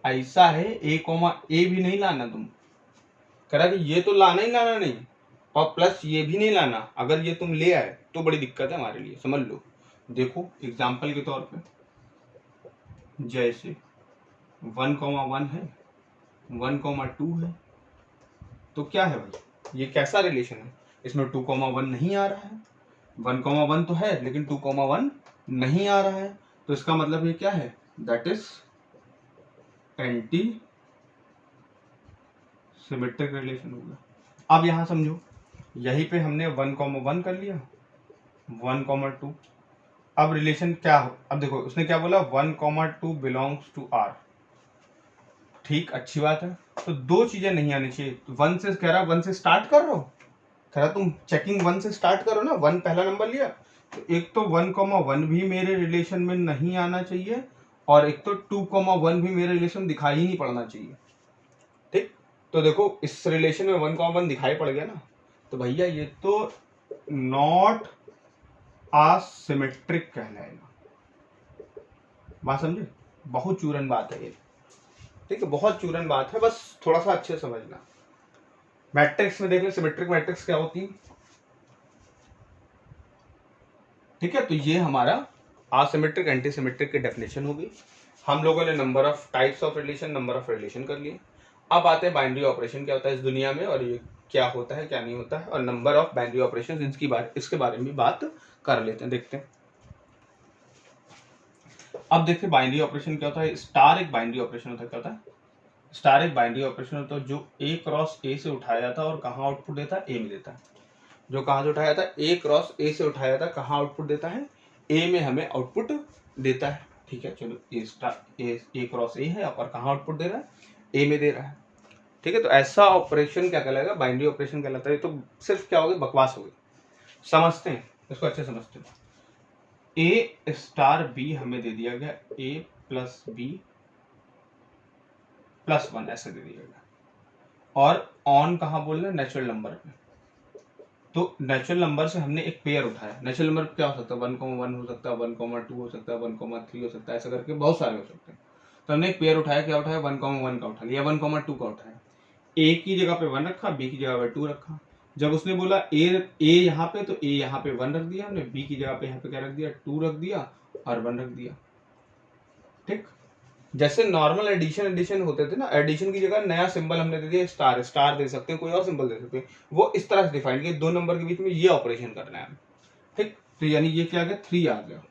ऐसा है ए कॉमा ए भी नहीं लाना तुम। कह रहा कि ये तो लाना ही लाना नहीं, और प्लस ये भी नहीं लाना। अगर ये तुम ले आए तो बड़ी दिक्कत है हमारे लिए, समझ लो। देखो एग्जाम्पल के तौर पे, जैसे 1,1 है, 1,2 है, तो क्या है भाई, ये कैसा रिलेशन है? इसमें 2,1 नहीं आ रहा है। 1,1 तो है लेकिन 2,1 नहीं आ रहा है, तो इसका मतलब ये क्या है? That is anti symmetric relation होगा। अब यहां समझो, यहीं पे हमने 1,1 कर लिया, 1,2। अब रिलेशन क्या हो? अब देखो उसने क्या बोला, 1,2 बिलोंग्स टू आर। ठीक, अच्छी बात है। तो 2 चीजें नहीं आनी चाहिए। 1 से कह रहा, 1 से स्टार्ट कर रहे हो, कह रहा तुम चेकिंग 1 से स्टार्ट करो ना, 1 पहला नंबर लिया, तो एक तो 1,1 भी मेरे रिलेशन में नहीं आना चाहिए, और एक तो 2,1 भी मेरे रिलेशन दिखाई ही नहीं पड़ना चाहिए, ठीक। तो देखो इस रिलेशन में 1,1 दिखाई पड़ गया ना, तो भैया ये तो नॉट असिमेट्रिक कहलाएगा। बात समझे? बहुत चूरन बात है ये, ठीक है, बहुत चूरन बात है, बस थोड़ा सा अच्छे समझना। मैट्रिक्स में देख ले, सिमेट्रिक मैट्रिक्स क्या होती है, ठीक है। तो ये हमारा असिमेट्रिक एंटी सिमेट्रिक की डेफिनेशन होगी। हम लोगों ने number of types of relation, number of relation कर लिए। अब आते हैं बाइनरी ऑपरेशन क्या होता है इस दुनिया में, और ये क्या होता है क्या नहीं होता है, और नंबर ऑफ बाइनरी ऑपरेशन इसके बारे में बात कर लेते हैं, देखते हैं। अब देखते हैं बाइनरी ऑपरेशन क्या होता है। स्टार एक बाइनरी ऑपरेशन होता है। क्या होता है? स्टार एक बाइनरी ऑपरेशन होता है जो ए क्रॉस ए से उठाया जाता है और कहाँ आउटपुट देता है? ए में देता है। जो कहाँ से उठाया था? ए क्रॉस ए से उठाया था, कहाँ आउटपुट देता है? ए में हमें आउटपुट देता है, ठीक है। चलो ए स्टार ए क्रॉस ए है और कहाँ आउटपुट दे रहा है? ए में दे रहा है, ठीक है। तो ऐसा ऑपरेशन क्या कहलाएगा? बाइनरी ऑपरेशन कहलाता है। तो सिर्फ क्या हो गई? बकवास हो गई। समझते हैं इसको, अच्छे समझते हैं। ए स्टार बी हमें दे दिया गया, ए प्लस बी प्लस 1 ऐसे दे दिया गया, और ऑन कहाँ बोल रहे हैं? नेचुरल नंबर पे। तो नेचुरल नंबर से हमने एक पेयर उठाया। नेचुरल नंबर क्या हो सकता है? 1,1 हो सकता है, 1,2 हो सकता है, 1,3 हो सकता है, ऐसा करके बहुत सारे हो सकते हैं। तो हमने एक पेयर उठाया, क्या उठाया? 1,1 का उठा लिया, 1,2 का उठाया। ए की जगह पे 1 रखा, बी की जगह पे 2 रखा। जब उसने बोला ए यहाँ पे, तो ए यहाँ पे 1 रख दिया हमने, बी की जगह पे यहाँ पे क्या रख दिया? 2 रख दिया और 1 रख दिया, ठीक। जैसे नॉर्मल एडिशन होते थे ना, एडिशन की जगह नया सिंबल हमने दे दिया स्टार, स्टार दे सकते हैं, कोई और सिंबल दे सकते हैं, वो इस तरह से डिफाइन किया 2 नंबर के बीच में ये ऑपरेशन करना है, ठीक। तो यानी ये क्या आ गया, 3 आ गया,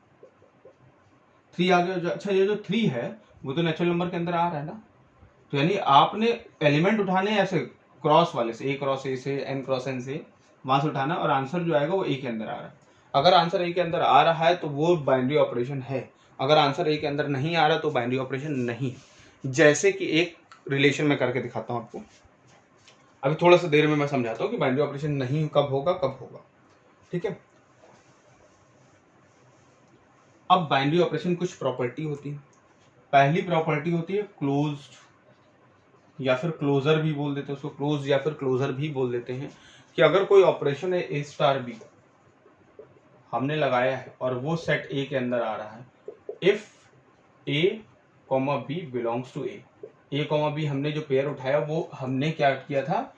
3 आ गया। अच्छा ये जो 3 है वो तो नेचुरल नंबर के अंदर आ रहा है ना, तो यानी आपने एलिमेंट उठाने ऐसे क्रॉस वाले से, ए क्रॉस ए से, एन क्रॉस एन से, वहां से उठाना, और आंसर जो आएगा वो ए के अंदर आ रहा है। अगर आंसर ए के अंदर आ रहा है तो वो बाइनरी ऑपरेशन है, अगर आंसर ए के अंदर नहीं आ रहा तो बाइनरी ऑपरेशन नहीं। जैसे कि एक रिलेशन में करके दिखाता हूँ आपको, अभी थोड़ा सा देर में मैं समझाता हूँ कि बाइनरी ऑपरेशन नहीं कब होगा, कब होगा, ठीक है। अब बाइनरी ऑपरेशन कुछ प्रॉपर्टी होती है। पहली प्रॉपर्टी होती है क्लोज्ड, या फिर क्लोजर भी बोल देते हैं उसको, क्लोज या फिर क्लोजर भी बोल देते हैं, कि अगर कोई ऑपरेशन है ए स्टार बी हमने लगाया है और वो सेट ए के अंदर आ रहा है, if A comma B belongs to A comma B, हमने जो पेयर उठाया वो हमने क्या किया था,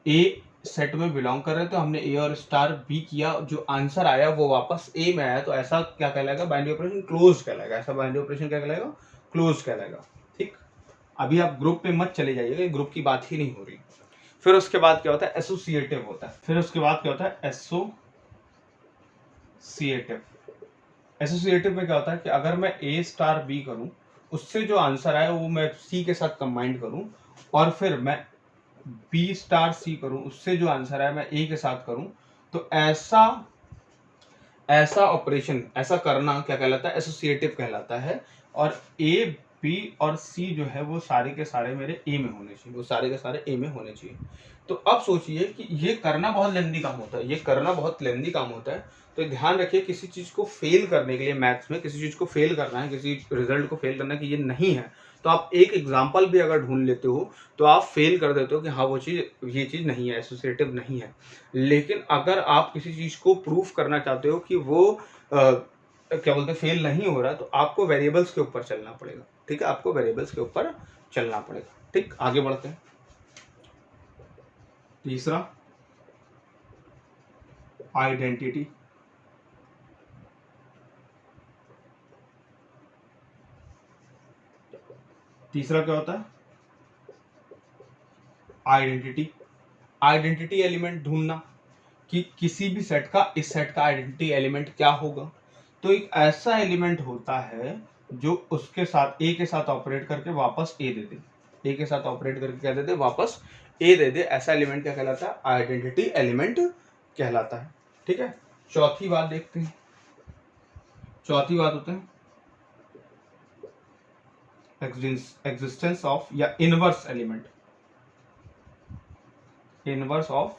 ए सेट में बिलोंग कर रहे थे, तो हमने ए और स्टार बी किया, जो आंसर आया वो वापस ए में आया, तो ऐसा क्या कहलाएगा, बाइनरी ऑपरेशन क्लोज कहलाएगा। ऐसा बाइनरी ऑपरेशन क्या कहलाएगा, क्लोज कहलाएगा, ठीक। अभी आप ग्रुप पे मत चले जाइएगा, ग्रुप की बात ही नहीं हो रही। फिर उसके बाद क्या होता है, एसोसिएटिव होता है। फिर उसके बाद क्या होता है, एसोसिएटिव। एसोसिएटिव में क्या होता है कि अगर मैं ए स्टार बी करूं, उससे जो आंसर आए वो मैं सी के साथ कंबाइंड करूं, और फिर मैं बी स्टार सी करूं, उससे जो आंसर आए मैं ए के साथ करूं, तो ऐसा ऑपरेशन, ऐसा करना क्या कहलाता है, एसोसिएटिव कहलाता है। और ए बी और सी जो है वो सारे के सारे मेरे ए में होने चाहिए, वो सारे के सारे ए में होने चाहिए। तो अब सोचिए कि ये करना बहुत लेंदी काम होता है, ये करना बहुत लेंदी काम होता है। तो ध्यान रखिए, किसी चीज़ को फेल करने के लिए मैथ्स में, किसी चीज़ को फेल करना है, किसी रिजल्ट को फेल करना है कि ये नहीं है, तो आप एक एग्जाम्पल भी अगर ढूंढ लेते हो तो आप फेल कर देते हो कि हाँ वो चीज़, ये चीज़ नहीं है, एसोसिएटिव नहीं है। लेकिन अगर आप किसी चीज़ को प्रूफ करना चाहते हो कि वो क्या बोलते हैं, फेल नहीं हो रहा, तो आपको वेरिएबल्स के ऊपर चलना पड़ेगा, ठीक है, आपको वेरिएबल्स के ऊपर चलना पड़ेगा, ठीक। आगे बढ़ते हैं। तीसरा, आइडेंटिटी। तीसरा क्या होता है, आइडेंटिटी। आइडेंटिटी एलिमेंट ढूंढना कि किसी भी सेट का, इस सेट का आइडेंटिटी एलिमेंट क्या होगा। तो एक ऐसा एलिमेंट होता है जो उसके साथ, ए के साथ ऑपरेट करके वापस ए दे दे, ए के साथ ऑपरेट करके क्या दे दे, वापस ए दे दे, ऐसा एलिमेंट क्या कहलाता है, आइडेंटिटी एलिमेंट कहलाता है, ठीक है। चौथी बात देखते हैं, चौथी बात होता है एग्जिस्टेंस ऑफ या inverse element, inverse of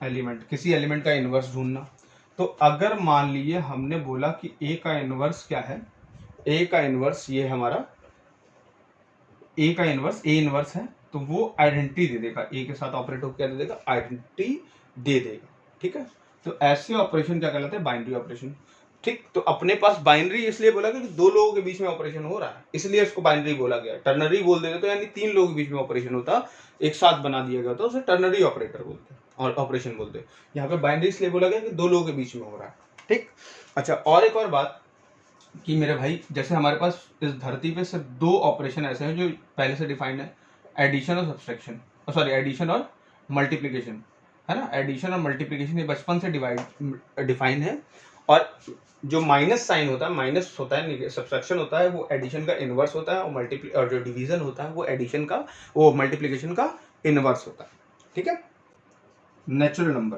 element, किसी एलिमेंट का इनवर्स ढूंढना। तो अगर मान लीजिए हमने बोला कि ए का इनवर्स क्या है, ए का इनवर्स ये हमारा, ए का इनवर्स, ए इनवर्स है, तो वो आइडेंटिटी दे देगा, ए के साथ ऑपरेट होकर क्या दे देगा, आइडेंटिटी दे देगा, ठीक है। तो ऐसे ऑपरेशन क्या कहलाते हैं, बाइनरी ऑपरेशन, ठीक। तो अपने पास बाइनरी इसलिए बोला गया कि दो लोगों के बीच में ऑपरेशन हो रहा है, इसलिए इसको बाइनरी बोला गया। टर्नरी बोल देते तो यानी 3 लोगों के बीच में ऑपरेशन होता, एक साथ बना दिया गया, तो उसे टर्नरी ऑपरेटर बोलते हैं और ऑपरेशन बोलते हैं। यहाँ पे बाइनरी इसलिए बोला गया कि 2 लोगों के बीच में हो रहा है, ठीक। अच्छा, और एक और बात कि मेरे भाई, जैसे हमारे पास इस धरती पे सिर्फ 2 ऑपरेशन ऐसे हैं जो पहले से डिफाइंड है, एडिशन और सब्सट्रैक्शन, सॉरी एडिशन और मल्टीप्लिकेशन, है ना। एडिशन और मल्टीप्लिकेशन ये बचपन से डिफाइन है। और जो माइनस साइन होता है, माइनस होता है, सब्सट्रैक्शन होता है, वो एडिशन का इनवर्स होता है, और जो डिवीजन होता है वो एडिशन का, वो मल्टीप्लिकेशन का इनवर्स होता है, ठीक है। नेचुरल नंबर,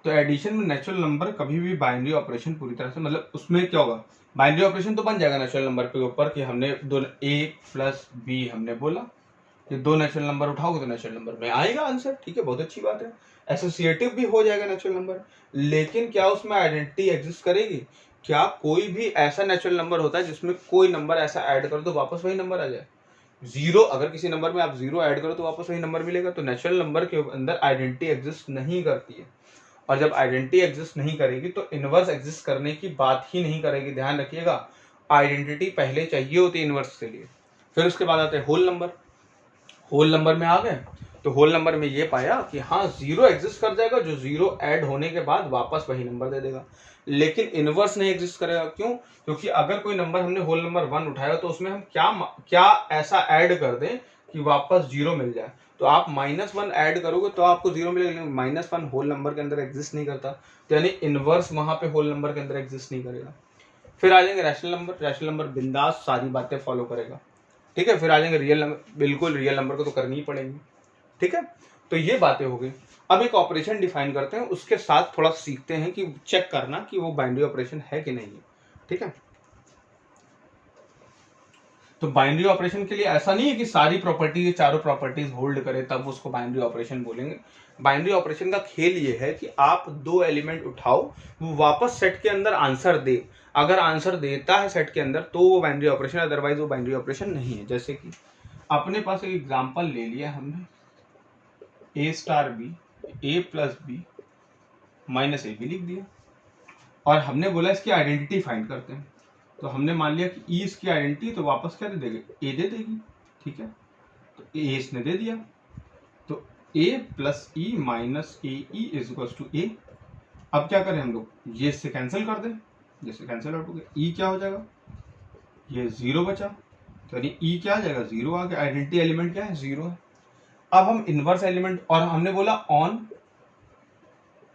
तो एडिशन में नेचुरल नंबर कभी भी बाइनरी ऑपरेशन पूरी तरह से, मतलब उसमें क्या होगा, बाइनरी ऑपरेशन तो बन जाएगा नेचुरल नंबर के ऊपर कि हमने दो, ए प्लस बी हमने बोला कि 2 नेचुरल नंबर उठाओगे तो नेचुरल नंबर में आएगा आंसर, ठीक है, बहुत अच्छी बात है। एसोसिएटिव भी हो जाएगा नेचुरल नंबर, लेकिन क्या उसमें आइडेंटिटी एग्जिस्ट करेगी, क्या कोई भी ऐसा नेचुरल नंबर होता है जिसमें कोई नंबर ऐसा ऐड करो तो वापस वही नंबर आ जाए, 0, अगर किसी नंबर में आप 0 ऐड करो तो वापस वही नंबर मिलेगा। तो नेचुरल नंबर के अंदर आइडेंटिटी एग्जिस्ट नहीं करती है, और जब आइडेंटिटी एग्जिस्ट नहीं करेगी तो इनवर्स एग्जिस्ट करने की बात ही नहीं करेगी, ध्यान रखिएगा। आइडेंटिटी पहले चाहिए होती है इनवर्स के लिए। फिर उसके बाद आते हैं होल नंबर। होल नंबर में आ गए तो होल नंबर में ये पाया कि हाँ जीरो एग्जिस्ट कर जाएगा, जो जीरो ऐड होने के बाद वापस वही नंबर दे देगा, लेकिन इनवर्स नहीं एग्जिस्ट करेगा। क्यों? क्योंकि अगर कोई नंबर हमने होल नंबर 1 उठाया तो उसमें हम क्या ऐसा ऐड कर दें कि वापस जीरो मिल जाए। तो आप -1 ऐड करोगे तो आपको जीरो मिलेगा, -1 होल नंबर के अंदर एग्जिस्ट नहीं करता, तो यानी इनवर्स वहां पे होल नंबर के अंदर एग्जिस्ट नहीं करेगा। फिर आ जाएंगे रैशनल नंबर। रैशनल नंबर बिंदास सारी बातें फॉलो करेगा, ठीक है। फिर आ जाएंगे रियल नंबर, बिल्कुल रियल नंबर को तो करनी ही पड़ेगी, ठीक है। तो ये बातें हो गई। अब एक ऑपरेशन डिफाइन करते हैं, उसके साथ थोड़ा सीखते हैं कि चेक करना कि वो बाइनरी ऑपरेशन है कि नहीं है, ठीक है। तो बाइनरी ऑपरेशन के लिए ऐसा नहीं है कि सारी प्रॉपर्टी, चारों प्रॉपर्टीज होल्ड करे तब उसको बाइनरी ऑपरेशन बोलेंगे। बाइनरी ऑपरेशन का खेल ये है कि आप दो एलिमेंट उठाओ, वो वापस सेट के अंदर आंसर दे। अगर आंसर देता है सेट के अंदर तो वो बाइनरी ऑपरेशन, अदरवाइज वो बाइनरी ऑपरेशन नहीं है। जैसे कि अपने पास एक एग्जांपल ले लिया हमने, a star B, a plus B minus A B लिख दिया, और हमने बोला इसकी आइडेंटिटी फाइंड करते हैं। तो हमने मान लिया कि ई इसकी आइडेंटिटी, तो वापस क्या दे देगी? ए दे देगी, ठीक है। तो ए इसने दे दिया, तो A plus E minus A E is equal to A. अब क्या करें हम लोग? ये इससे कैंसिल कर दें, जैसे कैंसिल आउट हो गया, ई क्या हो जाएगा? ये जीरो बचा, तो यानी ई क्या आ जाएगा? जीरो आ गया। आइडेंटिटी एलिमेंट क्या है? जीरो है। अब हम इनवर्स एलिमेंट, और हमने बोला ऑन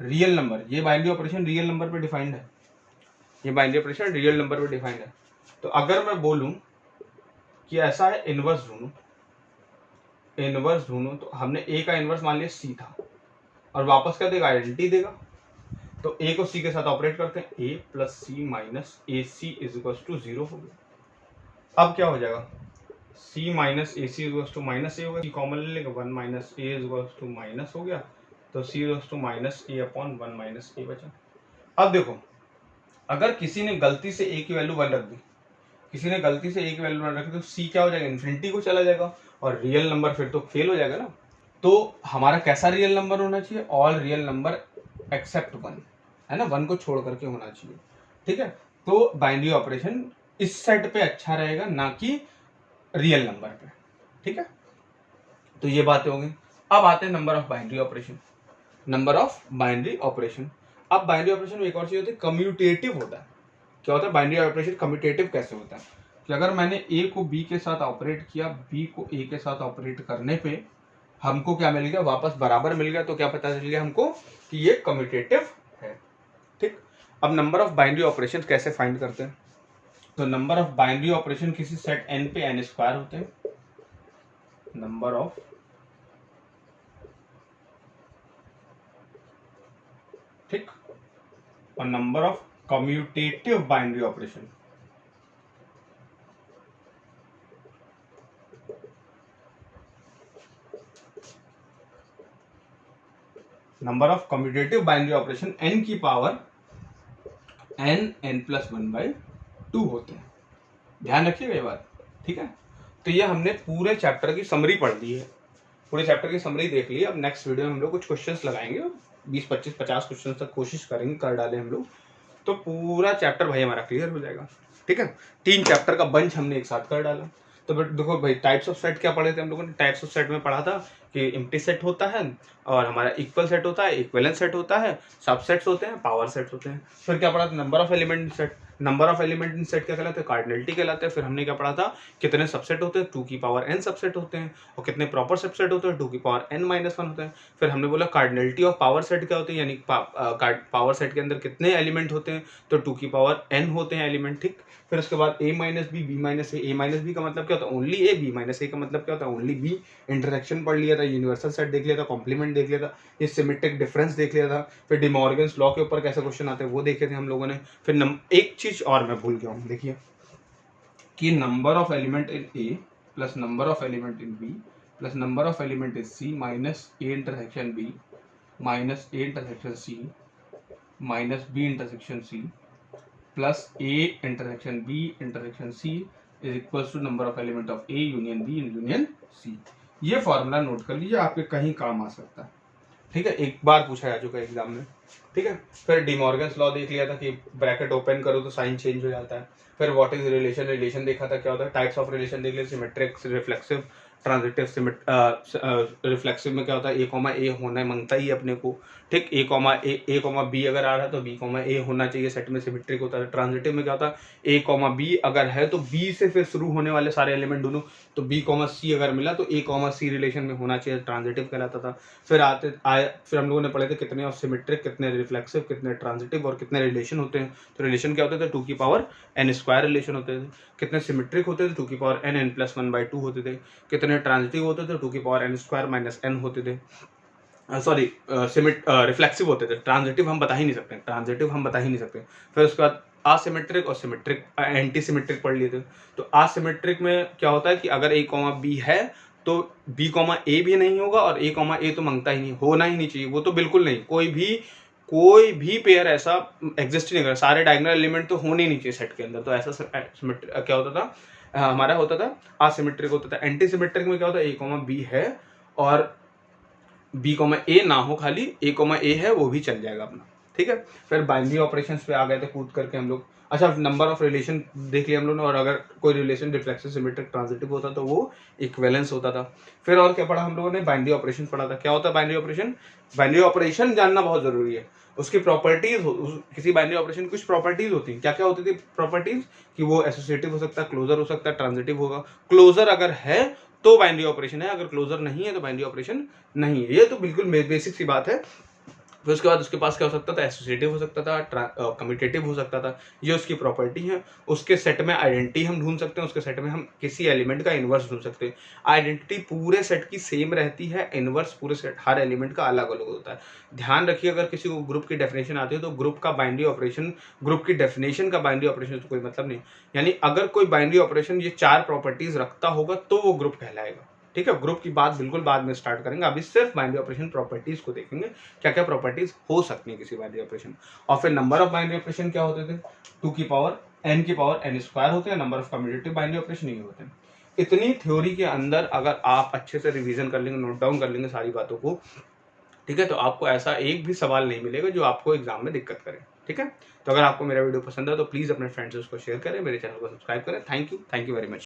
रियल नंबर, ये बाइनरी ऑपरेशन रियल नंबर पे डिफाइंड है, ये बाइनरी ऑपरेशन रियल नंबर पे डिफाइंड है। तो अगर मैं बोलूं कि ऐसा है इनवर्स ढूंढूं, इनवर्स ढूंढूं, तो हमने ए का इनवर्स मान लिया सी था, और वापस क्या देगा? आइडेंटिटी देगा। तो ए को सी के साथ ऑपरेट करते हैं, A plus C minus A C is equal to zero हो गया। अब क्या हो जाएगा? C minus A C is equal to minus A हो गया, कॉमन ले लेंगे, 1 minus A is equal to minus हो गया, तो C is equal to minus A upon 1 minus A बचा। अब देखो, अगर किसी ने गलती से ए की वैल्यू 1 रख दी, किसी ने गलती से ए की वैल्यू 1 रख दी, तो सी क्या हो जाएगा? इन्फिनिटी को चला जाएगा, और रियल नंबर फिर तो फेल हो जाएगा ना। तो हमारा कैसा रियल नंबर होना चाहिए? ऑल रियल नंबर एक्सेप्ट 1, है ना, 1 को छोड़ करके होना चाहिए, ठीक है। तो बाइनरी ऑपरेशन इस सेट पे अच्छा रहेगा, ना कि रियल नंबर पे, ठीक है। तो ये बातें हो गई। अब आते हैं number of binary operation. Number of binary operation, अब बाइनरी ऑपरेशन में एक और चीज होती है, कम्यूटेटिव होता है। क्या होता है बाइनरी ऑपरेशन? कम्यूटेटिव कैसे होता है कि अगर मैंने ए को बी के साथ ऑपरेट किया, बी को ए के साथ ऑपरेट करने पे हमको क्या मिल गया? वापस बराबर मिल गया। तो क्या पता चल गया हमको कि ये कम्यूटेटिव है, ठीक। अब नंबर ऑफ बाइनरी ऑपरेशन कैसे फाइंड करते हैं? तो नंबर ऑफ बाइनरी ऑपरेशन किसी सेट n पे n स्क्वायर होते हैं, नंबर ऑफ ठीक, और number of commutative binary operation, number of commutative binary operation n की पावर n प्लस 1/2 होते हैं। ध्यान रखिएगा ये बात, ठीक है। तो ये हमने पूरे चैप्टर की समरी पढ़ ली है, पूरे चैप्टर की समरी देख ली। अब नेक्स्ट वीडियो में हम लोग कुछ क्वेश्चंस लगाएंगे, 20 25 50 क्वेश्चन तक कोशिश करेंगे कर डालें हम लोग, तो पूरा चैप्टर भाई हमारा क्लियर हो जाएगा, ठीक है। 3 चैप्टर का बंच हमने एक साथ कर डाला। तो बट देखो भाई, टाइप्स ऑफ सेट क्या पढ़े थे हम लोगों ने? टाइप्स ऑफ सेट में पढ़ा था कि एम्प्टी सेट होता है, और हमारा इक्वल सेट होता है, इक्विवेलेंट सेट होता है, सबसेट्स होते हैं, पावर सेट्स होते हैं। फिर क्या पढ़ा था? Number of element in set. Number of element in set क्या कहलाते हैं? कार्डिनलिटी कहलाते हैं। फिर हमने क्या पढ़ा था? कितने सबसेट होते हैं? 2 की पावर n सबसेट होते हैं। और कितने प्रॉपर सबसेट होते हैं? 2 की पावर n माइनस 1 होते हैं। फिर हमने बोला कार्डिनलिटी ऑफ पावर सेट क्या होती है, यानी पावर सेट के अंदर कितने एलिमेंट होते हैं? तो 2 की पावर n होते हैं एलिमेंट, ठीक। फिर उसके बाद a minus B, B minus A minus B का मतलब क्या होता है? Only A. B minus A का मतलब क्या होता है? Only B. इंटरेक्शन पढ़ लिया था, यूनिवर्सल सेट देख लिया था, कॉम्प्लीमेंट देख लिया था, ये सिमेट्रिक डिफरेंस देख लिया था। फिर डिमॉर्गन्स लॉ के ऊपर कैसे क्वेश्चन आते हैं वो देखे थे हम लोगों ने। फिर एक चीज और मैं भूल गया हूँ, देखिए कि number of element in A plus number of element in B plus number of element in C minus A intersection B minus A intersection C minus B intersection C plus A intersection B intersection C is equal to number of element of A union B union C. ये formula note कर लीजिए, आपके कहीं काम आ सकता है, ठीक है। एक बार पूछा जा चुका है एग्जाम में, ठीक है। फिर डिमॉर्गन्स लॉ देख लिया था कि ब्रैकेट ओपन करो तो साइन चेंज हो जाता है। फिर व्हाट इज रिलेशन, रिलेशन देखा था क्या होता है। टाइप्स ऑफ रिलेशन देख लिया, सिमेट्रिक, रिफ्लेक्सिव, ट्रांजिटिव रिफ्लेक्सिव में क्या होता है, ए कॉमा ए होना मांगता ही अपने को, ठीक। ए कॉमा बी अगर आ रहा है तो बी कॉमा ए होना चाहिए, सेट में सिमेट्रिक होता है। ट्रांजिटिव में क्या होता है, ए कॉमा बी अगर है तो बी से फिर शुरू होने वाले सारे एलिमेंट दोनों, तो बी कॉमा सी अगर मिला तो ए कॉमा सी रिलेशन में होना चाहिए, ट्रांजिटिव कहलाता था। फिर हम लोगों ने पढ़े थे कितने ऑफ सिमेट्रिक, कितने रिफ्लेक्सिव, कितने ट्रांजिटिव और कितने रिलेशन होते हैं। तो रिलेशन क्या होते थे, 2 की पावर n स्क्वायर रिलेशन होते थे। कितने सिमेट्रिक होते थे, 2 की पावर n प्लस 1/2 होते थे। कितने ट्रांजिटिव होते थे, 2 की power n square minus n होते थे। सॉरी, रिफ्लेक्सिव होते थे। ट्रांजिटिव हम बता ही नहीं सकते। फिर उसके बाद असिमेट्रिक और सिमेट्रिक, एंटी सिमेट्रिक पढ़ लिए थे। तो असिमेट्रिक में क्या होता है कि अगर ए कॉमा बी है तो बी कॉमा ए भी नहीं होगा, और ए कॉमा ए तो मांगता ही नहीं, होना ही नहीं चाहिए, वो तो बिल्कुल नहीं। कोई भी पेयर ऐसा एग्जिस्ट नहीं कर, सारे डायगोनल एलिमेंट तो होने ही नहीं चाहिए सेट के अंदर। तो ऐसा क्या होता था, हमारा होता था असिमेट्रिक होता था। एंटी सिमेट्रिक में क्या होता है, ए कॉमा बी है और बी कॉमा ए ना हो, खाली ए कॉमा ए है, वो भी चल जाएगा अपना, ठीक है। फिर बाइनरी ऑपरेशंस पे आ गए थे कूद करके हम लोग। अच्छा, नंबर ऑफ रिलेशन देख लिया हम लोगों ने, और अगर कोई रिलेशन रिफ्लेक्सिव, सिमेट्रिक, ट्रांजिटिव होता तो वो इक्विवेलेंस होता था। फिर और क्या पढ़ा हम लोगों ने, बाइनरी ऑपरेशन पढ़ा था। क्या होता है बाइनरी ऑपरेशन? बाइनरी ऑपरेशन जानना बहुत जरूरी है। उसकी प्रॉपर्टीज, किसी बाइनरी ऑपरेशन की कुछ प्रॉपर्टीज होती हैं। क्या क्या होती थी प्रॉपर्टीज? कि वो एसोसिएटिव हो सकता है, क्लोजर हो सकता है, ट्रांजिटिव होगा। क्लोजर अगर है तो बाइनरी ऑपरेशन है, अगर क्लोजर नहीं है तो बाइनरी ऑपरेशन नहीं है। ये तो बिल्कुल बेसिक सी बात है। फिर उसके बाद उसके पास क्या हो सकता था, एसोसिएटिव हो सकता था, कम्यूटेटिव हो सकता था। ये उसकी प्रॉपर्टी है। उसके सेट में आइडेंटिटी हम ढूंढ सकते हैं, उसके सेट में हम किसी एलिमेंट का इनवर्स ढूंढ सकते हैं। आइडेंटिटी पूरे सेट की सेम रहती है, इनवर्स पूरे सेट हर एलिमेंट का अलग अलग होता है। ध्यान रखिए, अगर किसी को ग्रुप की डेफिनेशन आती है तो ग्रुप का बाइनरी ऑपरेशन, ग्रुप की डेफिनेशन का बाइनरी ऑपरेशन तो कोई मतलब नहीं। यानी अगर कोई बाइनरी ऑपरेशन ये 4 प्रॉपर्टीज रखता होगा तो वो ग्रुप कहलाएगा, ठीक है। ग्रुप की बात बिल्कुल बाद में स्टार्ट करेंगे, अभी सिर्फ बाइनरी ऑपरेशन प्रॉपर्टीज को देखेंगे, क्या क्या प्रॉपर्टीज हो सकती है किसी बाइनरी ऑपरेशन। और फिर नंबर ऑफ बाइनरी ऑपरेशन क्या होते थे, 2 की पावर n स्क्वायर होते हैं। Number of commutative binary operation ये होते हैं। इतनी थ्योरी के अंदर अगर आप अच्छे से रिवीजन कर लेंगे, नोट डाउन कर लेंगे सारी बातों को, ठीक है, तो आपको ऐसा एक भी सवाल नहीं मिलेगा जो आपको एग्जाम में दिक्कत करे, ठीक है। तो अगर आपको मेरा वीडियो पसंद है तो प्लीज अपने फ्रेंड्स से उसको शेयर करें, मेरे चैनल को सब्सक्राइब करें। Thank you very much.